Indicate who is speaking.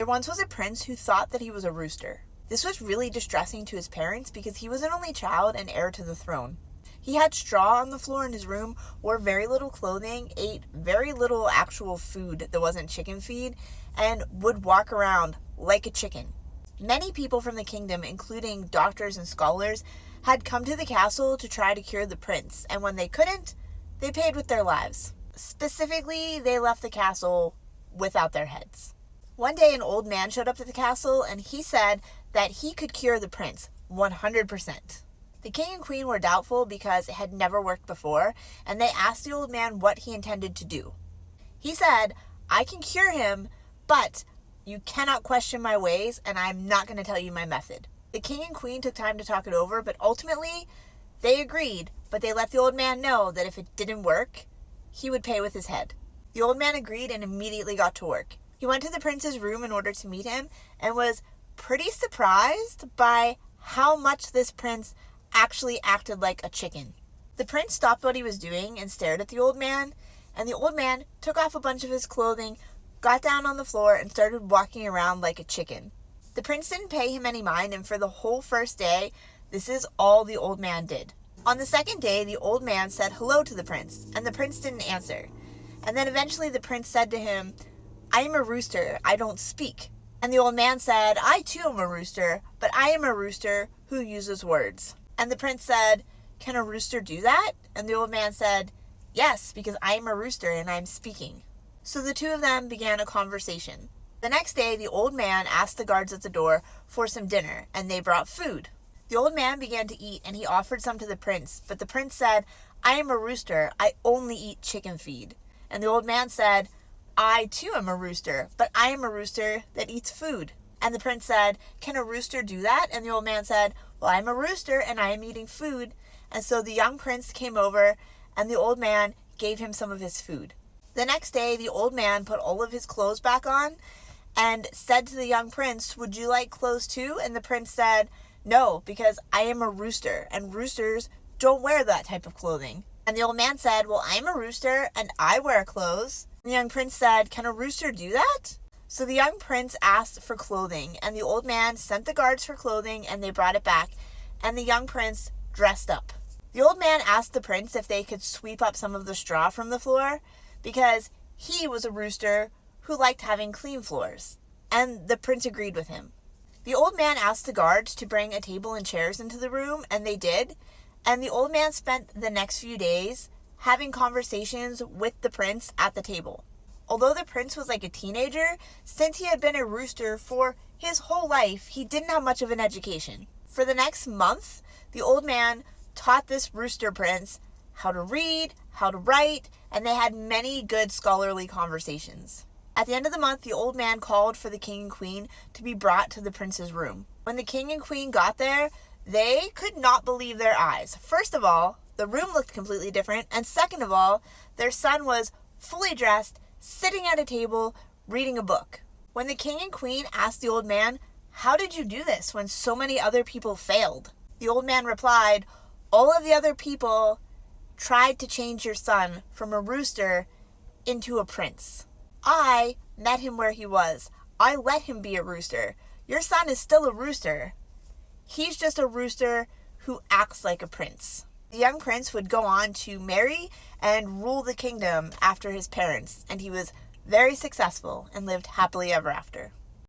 Speaker 1: There once was a prince who thought that he was a rooster. This was really distressing to his parents because he was an only child and heir to the throne. He had straw on the floor in his room, wore very little clothing, ate very little actual food that wasn't chicken feed, and would walk around like a chicken. Many people from the kingdom, including doctors and scholars, had come to the castle to try to cure the prince, and when they couldn't, they paid with their lives. Specifically, they left the castle without their heads. One day, an old man showed up to the castle, and he said that he could cure the prince 100%. The king and queen were doubtful because it had never worked before, and they asked the old man what he intended to do. He said, "I can cure him, but you cannot question my ways, and I'm not going to tell you my method." The king and queen took time to talk it over, but ultimately, they agreed, but they let the old man know that if it didn't work, he would pay with his head. The old man agreed and immediately got to work. He went to the prince's room in order to meet him and was pretty surprised by how much this prince actually acted like a chicken. The prince stopped what he was doing and stared at the old man, and the old man took off a bunch of his clothing, got down on the floor, and started walking around like a chicken. The prince didn't pay him any mind, and for the whole first day, this is all the old man did. On the second day, the old man said hello to the prince, and the prince didn't answer. And then eventually the prince said to him, "I am a rooster, I don't speak." And the old man said, "I too am a rooster, but I am a rooster who uses words." And the prince said, "Can a rooster do that?" And the old man said, "Yes, because I am a rooster and I'm speaking." So the two of them began a conversation. The next day, the old man asked the guards at the door for some dinner, and they brought food. The old man began to eat, and he offered some to the prince, but the prince said, "I am a rooster, I only eat chicken feed." And the old man said, "I too am a rooster, but I am a rooster that eats food." And the prince said, "Can a rooster do that?" And the old man said, "Well, I'm a rooster and I am eating food." And so the young prince came over and the old man gave him some of his food. The next day, the old man put all of his clothes back on and said to the young prince, "Would you like clothes too?" And the prince said, "No, because I am a rooster and roosters don't wear that type of clothing." And the old man said, "Well, I'm a rooster and I wear clothes." And the young prince said, "Can a rooster do that?" So the young prince asked for clothing, and the old man sent the guards for clothing, and they brought it back, and the young prince dressed up. The old man asked the prince if they could sweep up some of the straw from the floor, because he was a rooster who liked having clean floors, and the prince agreed with him. The old man asked the guards to bring a table and chairs into the room, and they did, and the old man spent the next few days having conversations with the prince at the table. Although the prince was like a teenager, since he had been a rooster for his whole life, he didn't have much of an education. For the next month, the old man taught this rooster prince how to read, how to write, and they had many good scholarly conversations. At the end of the month, the old man called for the king and queen to be brought to the prince's room. When the king and queen got there, they could not believe their eyes. First of all, the room looked completely different, and second of all, their son was fully dressed, sitting at a table, reading a book. When the king and queen asked the old man, "How did you do this when so many other people failed?" The old man replied, "All of the other people tried to change your son from a rooster into a prince. I met him where he was. I let him be a rooster. Your son is still a rooster. He's just a rooster who acts like a prince." The young prince would go on to marry and rule the kingdom after his parents, and he was very successful and lived happily ever after.